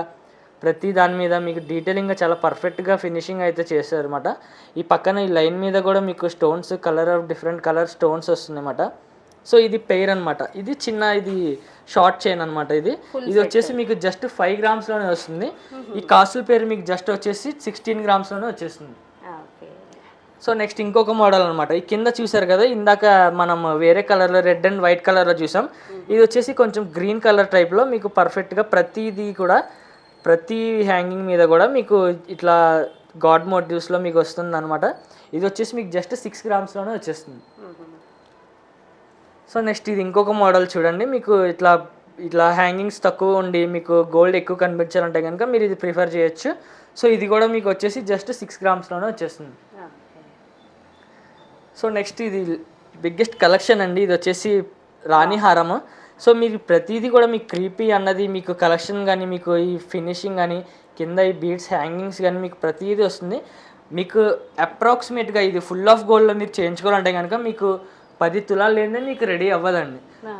ప్రతి దాని మీద మీకు డీటెయిలింగ్గా చాలా పర్ఫెక్ట్గా ఫినిషింగ్ అయితే చేస్తారు అనమాట. ఈ పక్కన ఈ లైన్ మీద కూడా మీకు స్టోన్స్ డిఫరెంట్ కలర్ స్టోన్స్ వస్తుంది అనమాట. సో ఇది పెయిర్ అనమాట. ఇది ఇది షార్ట్ చైన్ అనమాట. ఇది వచ్చేసి మీకు జస్ట్ 5 గ్రామ్స్లోనే వస్తుంది. ఈ కాసుల పేరు మీకు జస్ట్ వచ్చేసి 16 గ్రామ్స్లోనే వచ్చేస్తుంది. సో నెక్స్ట్ ఇంకొక మోడల్ అనమాట. ఈ కింద చూసారు కదా, ఇందాక మనం వేరే కలర్లో రెడ్ అండ్ వైట్ కలర్లో చూసాం. ఇది వచ్చేసి కొంచెం గ్రీన్ కలర్ టైప్లో మీకు పర్ఫెక్ట్గా ప్రతిదీ కూడా ప్రతి హ్యాంగింగ్ మీద కూడా మీకు ఇట్లా గాడ్ మోటివ్స్లో మీకు వస్తుంది అనమాట. ఇది వచ్చేసి మీకు జస్ట్ 6 గ్రామ్స్లోనే వచ్చేస్తుంది. సో నెక్స్ట్ ఇది ఇంకొక మోడల్ చూడండి. మీకు ఇట్లా హ్యాంగింగ్స్ తక్కువ ఉండి మీకు గోల్డ్ ఎక్కువ కనిపించాలంటే కనుక మీరు ఇది ప్రిఫర్ చేయొచ్చు. సో ఇది కూడా మీకు వచ్చేసి జస్ట్ 6 గ్రామ్స్లోనే వచ్చేస్తుంది. సో నెక్స్ట్ ఇది బిగ్గెస్ట్ కలెక్షన్ అండి. ఇది వచ్చేసి రాణి హారము. సో మీరు ప్రతిదీ కూడా మీకు క్రీపీ అన్నది మీకు కలెక్షన్ కానీ మీకు ఈ ఫినిషింగ్ కానీ కింద ఈ బీడ్స్ హ్యాంగింగ్స్ కానీ మీకు ప్రతిదీ వస్తుంది. మీకు అప్రాక్సిమేట్గా ఇది ఫుల్ ఆఫ్ గోల్డ్లో మీరు చేయించుకోవాలంటే కనుక మీకు 10 తులాలు లేదే మీకు రెడీ అవ్వదండి.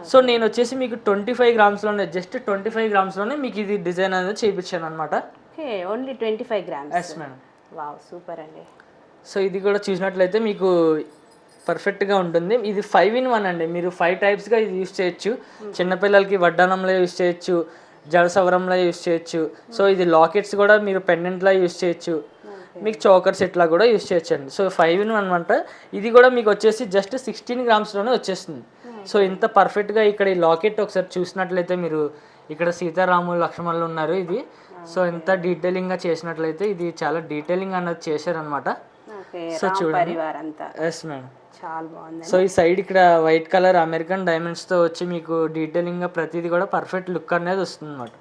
సో నేను వచ్చేసి మీకు 25 గ్రామ్స్లోనే, జస్ట్ 25 గ్రామ్స్లోనే మీకు ఇది డిజైన్ అనేది చేయించాను అనమాట. Okay, only 25 grams. Yes madam. Wow, super అండి. సో ఇది కూడా చూసినట్లయితే మీకు పర్ఫెక్ట్గా ఉంటుంది. ఇది 5 in 1 అండి. మీరు 5 టైప్స్గా ఇది యూస్ చేయొచ్చు. చిన్నపిల్లలకి వడ్డానంలో యూస్ చేయొచ్చు, జడసవరంలో యూస్ చేయొచ్చు. సో ఇది లాకెట్స్ కూడా మీరు పెండెంట్లో యూస్ చేయొచ్చు, మీకు చోకర్ సెట్లా కూడా యూస్ చేయొచ్చు అండి. సో 5 in 1 అనమాట. ఇది కూడా మీకు వచ్చేసి జస్ట్ 16 గ్రామ్స్లోనే వచ్చేస్తుంది. సో ఇంత పర్ఫెక్ట్గా ఇక్కడ ఈ లాకెట్ ఒకసారి చూసినట్లయితే మీరు ఇక్కడ సీతారాములు లక్ష్మణులు ఉన్నారు. ఇది సో ఇంత డీటెయిలింగ్గా చేసినట్లయితే ఇది చాలా డీటెయిలింగ్ అన్నది చేశారనమాట. సో చూడండి. ఎస్ మేడం, చాలా బాగుంది. సో ఈ సైడ్ ఇక్కడ వైట్ కలర్ అమెరికన్ డైమండ్స్తో వచ్చి మీకు డీటెయిలింగ్గా ప్రతిదీ కూడా పర్ఫెక్ట్ లుక్ అనేది వస్తుంది అనమాట.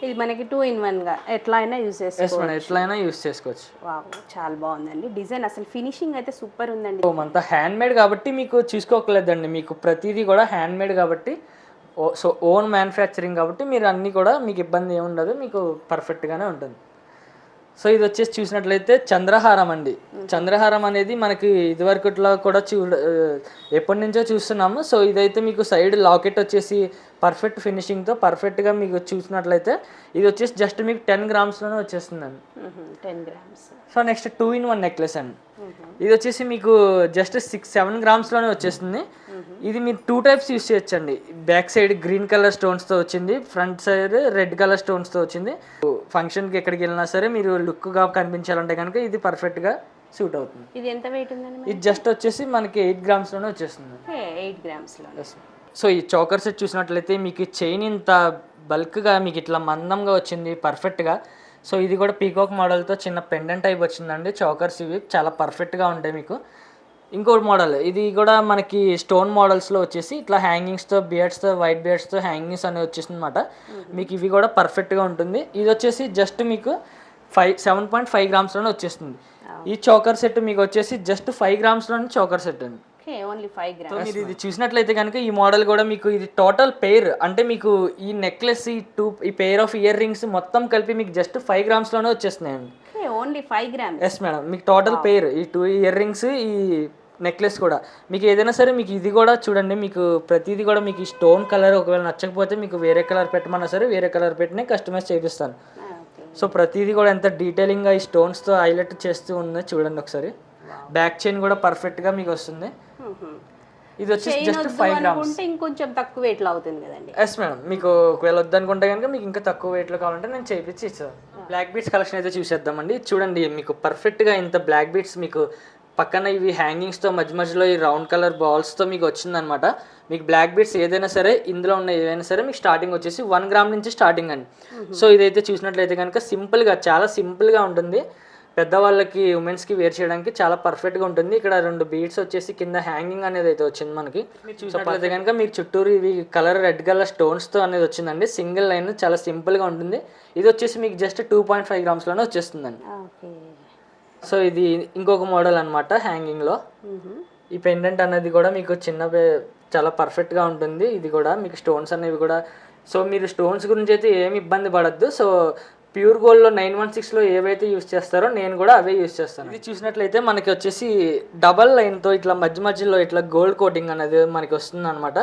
ఇది మనకి 2 in 1 గా ఎట్లా అయినా యూజ్ చేసుకోవచ్చు. ఎస్ మేడం, ఎట్లా అయినా యూజ్ చేసుకోవచ్చు. వావ్, చాలా బాగుందండి డిజైన్. అసలు ఫినిషింగ్ అయితే సూపర్ ఉందండి. సో అంతా హ్యాండ్ మేడ్ కాబట్టి మీకు చూసుకోకలేదండి. మీకు ప్రతిదీ కూడా హ్యాండ్ మేడ్ కాబట్టి, సో ఓన్ మ్యానుఫ్యాక్చరింగ్ కాబట్టి మీరు అన్నీ కూడా మీకు ఇబ్బంది ఏమి ఉండదు, మీకు పర్ఫెక్ట్గానే ఉంటుంది. సో ఇది వచ్చేసి చూసినట్లయితే చంద్రహారం అండి. చంద్రహారం అనేది మనకి ఇదివరకుట్లో కూడా ఎప్పటి నుంచో చూస్తున్నాము. సో ఇదైతే మీకు సైడ్ లాకెట్ వచ్చేసి పర్ఫెక్ట్ ఫినిషింగ్తో పర్ఫెక్ట్గా మీకు చూసినట్లయితే ఇది వచ్చేసి జస్ట్ మీకు 10 గ్రామ్స్లోనే వచ్చేస్తుందండి. 10 grams. So next 2 in 1 necklace అండి. ఇది వచ్చేసి మీకు జస్ట్ 6-7 గ్రామ్స్లోనే వచ్చేస్తుంది. ఇది మీరు 2 టైప్స్ యూస్ చేయొచ్చండి. బ్యాక్ సైడ్ గ్రీన్ కలర్ స్టోన్స్తో వచ్చింది, ఫ్రంట్ సైడ్ రెడ్ కలర్ స్టోన్స్తో వచ్చింది. ఫంక్షన్కి ఎక్కడికి వెళ్ళినా సరే మీరు లుక్గా కనిపించాలంటే కనుక ఇది పర్ఫెక్ట్గా సూట్ అవుతుంది. ఇది ఎంత వెయిట్ ఉందండి? ఇది జస్ట్ వచ్చేసి మనకి 8 గ్రామ్స్లోనే వచ్చేస్తుంది. 8 గ్రామ్స్లో. సో ఈ చోకర్ సెట్ చూసినట్లయితే మీకు చైన్ ఇంత బల్క్గా మీకు ఇట్లా మందంగా వచ్చింది పర్ఫెక్ట్గా. సో ఇది కూడా పీకాక్ మోడల్తో చిన్న పెండెంట్ టైప్ వచ్చిందండి. చోకర్స్ ఇవి చాలా పర్ఫెక్ట్గా ఉంటాయి మీకు. ఇంకోటి మోడల్ ఇది కూడా మనకి స్టోన్ మోడల్స్లో వచ్చేసి ఇట్లా హ్యాంగింగ్స్తో, బియర్డ్స్తో, వైట్ బియర్డ్స్తో హ్యాంగింగ్స్ అనేవి వచ్చేసింది అనమాట. మీకు ఇవి కూడా పర్ఫెక్ట్గా ఉంటుంది. ఇది వచ్చేసి జస్ట్ మీకు 7.5 గ్రామ్స్లోనే వచ్చేస్తుంది. ఈ చోకర్ సెట్ మీకు వచ్చేసి జస్ట్ 5 గ్రామ్స్లోనే చోకర్ సెట్ అండి. Only 5 grams. మీరు ఇది చూసినట్లయితే కనుక ఈ మోడల్ కూడా మీకు ఇది టోటల్ పెయిర్ అంటే మీకు ఈ నెక్లెస్, ఈ పెయిర్ ఆఫ్ ఇయర్ రింగ్స్ మొత్తం కలిపి మీకు జస్ట్ 5 గ్రామ్స్లోనే వచ్చేస్తున్నాయండి. Only 5 grams. ఎస్ మేడం, మీకు టోటల్ పెయిర్ ఈ 2 ఇయర్ రింగ్స్, ఈ నెక్లెస్ కూడా మీకు ఏదైనా సరే మీకు ఇది కూడా చూడండి. మీకు ప్రతిదీ కూడా మీకు ఈ స్టోన్ కలర్ ఒకవేళ నచ్చకపోతే మీకు వేరే కలర్ పెట్టమన్నా సరే వేరే కలర్ పెట్టినే కస్టమైజ్ చేపిస్తాను. సో ప్రతిదీ కూడా ఎంత డీటెయిలింగ్గా ఈ స్టోన్స్తో హైలైట్ చేస్తూ ఉంది చూడండి ఒకసారి. బ్యాక్ చైన్ కూడా పర్ఫెక్ట్గా మీకు వస్తుంది. ఇది వచ్చేసి జస్ట్ 5 గ్రామ్స్. ఇంకొంచెం తక్కువ వెయిట్లో అవుతుంది కదండి. ఎస్ మేడం, మీకు ఒకవేళ వద్దనుకుంటే కనుక మీకు ఇంకా తక్కువ వెయిట్లో కావాలంటే నేను చేయించి ఇస్తాను. బ్లాక్ బీట్స్ కలెక్షన్ అయితే చూసేద్దామండి. చూడండి మీకు పర్ఫెక్ట్గా ఇంత బ్లాక్ బీట్స్ మీకు పక్కన ఇవి హ్యాంగింగ్స్తో మధ్యలో ఈ రౌండ్ కలర్ బాల్స్తో మీకు వచ్చిందనమాట. మీకు బ్లాక్ బీట్స్ ఏదైనా సరే ఇందులో ఉన్న ఏదైనా సరే మీకు స్టార్టింగ్ వచ్చేసి 1 గ్రామ్ నుంచి స్టార్టింగ్ అండి. సో ఇదైతే చూసినట్లయితే కనుక సింపుల్గా, చాలా సింపుల్గా ఉంటుంది. పెద్దవాళ్ళకి, ఉమెన్స్కి వేర్ చేయడానికి చాలా పర్ఫెక్ట్గా ఉంటుంది. ఇక్కడ 2 బీడ్స్ వచ్చేసి కింద హ్యాంగింగ్ అనేది అయితే వచ్చింది మనకి. మీరు చూసినట్లయితే కనుక మీకు చుట్టూరు ఇవి కలర్ రెడ్ కలర్ స్టోన్స్తో అనేది వచ్చిందండి. సింగిల్ లైన్ చాలా సింపుల్గా ఉంటుంది. ఇది వచ్చేసి మీకు జస్ట్ 2.5 గ్రామ్స్లోనే వచ్చేస్తుందండి. సో ఇది ఇంకొక మోడల్ అనమాట హ్యాంగింగ్లో. ఈ పెండెంట్ అనేది కూడా మీకు చాలా పర్ఫెక్ట్గా ఉంటుంది. ఇది కూడా మీకు స్టోన్స్ అనేవి కూడా, సో మీరు స్టోన్స్ గురించి అయితే ఏమి ఇబ్బంది పడద్దు. సో ప్యూర్ గోల్డ్లో 916లో ఏవైతే యూస్ చేస్తారో నేను కూడా అవే యూస్ చేస్తాను. ఇది చూసినట్లయితే మనకి వచ్చేసి డబల్ లైన్తో ఇట్లా మధ్యలో ఇట్లా గోల్డ్ కోటింగ్ అనేది మనకి వస్తుంది అనమాట.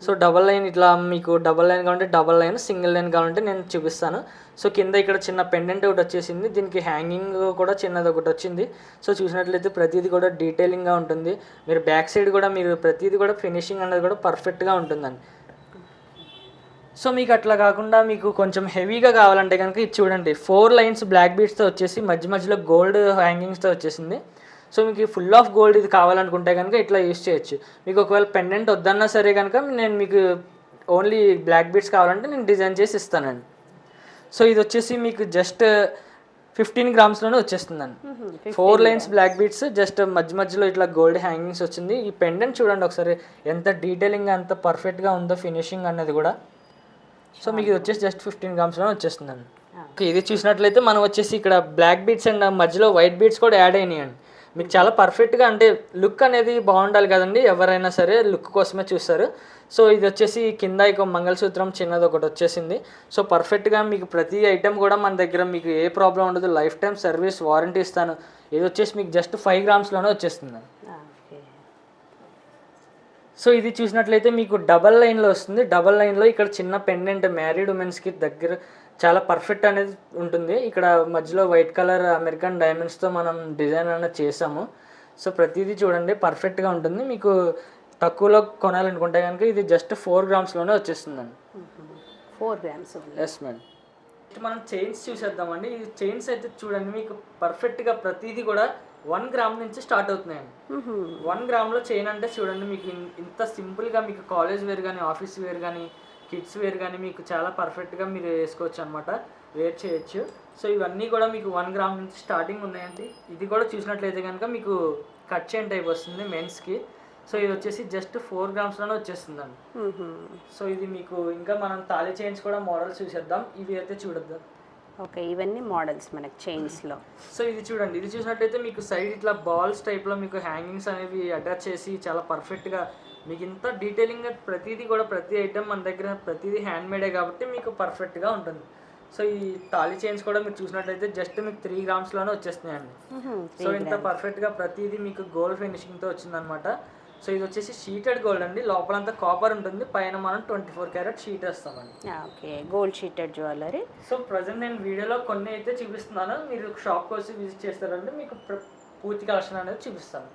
సో డబల్ లైన్ ఇట్లా మీకు డబల్ లైన్ కావాలంటే డబల్ లైన్, సింగిల్ లైన్ కావాలంటే నేను చూపిస్తాను. సో కింద ఇక్కడ చిన్న పెండెంట్ ఒకటి వచ్చేసింది, దీనికి హ్యాంగింగ్ కూడా చిన్నది ఒకటి వచ్చింది. సో చూసినట్లయితే ప్రతిదీ కూడా డీటెయిలింగ్గా ఉంటుంది. మీరు బ్యాక్ సైడ్ కూడా మీరు ప్రతిదీ కూడా ఫినిషింగ్ అనేది కూడా పర్ఫెక్ట్గా ఉంటుందండి. సో మీకు అట్లా కాకుండా మీకు కొంచెం హెవీగా కావాలంటే కనుక ఇది చూడండి, 4 లైన్స్ బ్లాక్ బీడ్స్తో వచ్చేసి మధ్యలో గోల్డ్ హ్యాంగింగ్స్తో వచ్చేసింది. సో మీకు ఫుల్ ఆఫ్ గోల్డ్ ఇది కావాలనుకుంటే కనుక ఇట్లా యూస్ చేయొచ్చు. మీకు ఒకవేళ పెండెంట్ వద్దన్నా సరే కనుక నేను మీకు ఓన్లీ బ్లాక్ బీడ్స్ కావాలంటే నేను డిజైన్ చేసి ఇస్తానండి. సో ఇది వచ్చేసి మీకు జస్ట్ 15 గ్రామ్స్లోనే వచ్చేస్తుందండి. 4 లైన్స్ బ్లాక్ బీడ్స్, జస్ట్ మధ్యలో ఇట్లా గోల్డ్ హ్యాంగింగ్స్ వచ్చింది. ఈ పెండెంట్ చూడండి ఒకసారి ఎంత డీటెయిలింగ్గా ఎంత పర్ఫెక్ట్గా ఉందో ఫినిషింగ్ అనేది కూడా. సో మీకు ఇది వచ్చేసి జస్ట్ 15 గ్రామ్స్లోనే వచ్చేస్తుందండి. ఇది చూసినట్లయితే మనం వచ్చేసి ఇక్కడ బ్లాక్ బీడ్స్ అండ్ మధ్యలో వైట్ బీడ్స్ కూడా యాడ్ అయినాయండి. మీకు చాలా పర్ఫెక్ట్గా, అంటే లుక్ అనేది బాగుండాలి కదండి, ఎవరైనా సరే లుక్ కోసమే చూస్తారు. సో ఇది వచ్చేసి కింద ఇక మంగళసూత్రం చిన్నది ఒకటి వచ్చేసింది. సో పర్ఫెక్ట్గా మీకు ప్రతి ఐటెం కూడా మన దగ్గర మీకు ఏ ప్రాబ్లం ఉండదు, లైఫ్ టైం సర్వీస్ వారంటీ ఇస్తాను. ఇది వచ్చేసి మీకు జస్ట్ 5 గ్రామ్స్లోనే వచ్చేస్తుంది. సో ఇది చూసినట్లయితే మీకు డబల్ లైన్లో వస్తుంది. డబల్ లైన్లో ఇక్కడ చిన్న పెండెంట్ మ్యారీడ్ ఉమెన్స్కి దగ్గర చాలా పర్ఫెక్ట్ అనేది ఉంటుంది. ఇక్కడ మధ్యలో వైట్ కలర్ అమెరికన్ డైమండ్స్తో మనం డిజైన్ అనేది చేసాము. సో ప్రతిదీ చూడండి పర్ఫెక్ట్గా ఉంటుంది. మీకు తక్కువలో కొనాలనుకుంటే కనుక ఇది జస్ట్ 4 గ్రామ్స్లోనే వచ్చేస్తుందండి. 4 grams. Yes madam. మనం చైన్స్ చూసేద్దామండి. ఈ చైన్స్ అయితే చూడండి మీకు పర్ఫెక్ట్గా ప్రతిదీ కూడా 1 గ్రామ్ నుంచి స్టార్ట్ అవుతున్నాయండి. 1 గ్రామ్లో చైన్ అంటే చూడండి మీకు ఇంత సింపుల్గా మీకు కాలేజ్ వేర్ కానీ ఆఫీస్ వేర్ కానీ కిడ్స్ వేర్ కానీ మీకు చాలా పర్ఫెక్ట్గా మీరు వేసుకోవచ్చు అనమాట, వేర్ చేయొచ్చు. సో ఇవన్నీ కూడా మీకు 1 గ్రామ్ నుంచి స్టార్టింగ్ ఉన్నాయండి. ఇది కూడా చూసినట్లయితే కనుక మీకు కట్ చైన్ టైప్ వస్తుంది మెన్స్కి. సో ఇది వచ్చేసి జస్ట్ 4 గ్రామ్స్లోనే వచ్చేస్తుందండి. సో ఇది మీకు ఇంకా మనం తాళి చైన్స్ కూడా మోడల్స్ చూసేద్దాం. ఇవి అయితే చూడొద్దాం. ఓకే, ఇవన్నీ మోడల్స్ మనకి చైన్స్లో. సో ఇది చూడండి, ఇది చూసినట్టయితే మీకు సైడ్ ఇట్లా బాల్స్ టైప్లో మీకు హ్యాంగింగ్స్ అనేవి అటాచ్ చేసి చాలా పర్ఫెక్ట్గా మీకు ఇంత డీటెయిలింగ్గా ప్రతిదీ కూడా ప్రతి ఐటెం మన దగ్గర ప్రతిదీ హ్యాండ్మేడే కాబట్టి మీకు పర్ఫెక్ట్గా ఉంటుంది. సో ఈ తాళి చైన్స్ కూడా మీరు చూసినట్లయితే జస్ట్ మీకు 3 గ్రామ్స్లోనే వచ్చేస్తున్నాయండి. సో ఇంత పర్ఫెక్ట్గా ప్రతిదీ మీకు గోల్డ్ ఫినిషింగ్తో వచ్చిందనమాట. సో ఇది వచ్చేసి షీటెడ్ గోల్డ్ అండి, లోపలంతా కాపర్ ఉంటుంది, పైన మనం 24 క్యారెట్ షీట్ వేస్తామండి. Okay, gold sheeted jewellery. So present నేను వీడియోలో కొన్ని అయితే చూపిస్తున్నాను, మీరు షాప్కి వచ్చి విజిట్ చేస్తారంటే మీకు పూర్తి కలెక్షన్ అనేది చూపిస్తాను.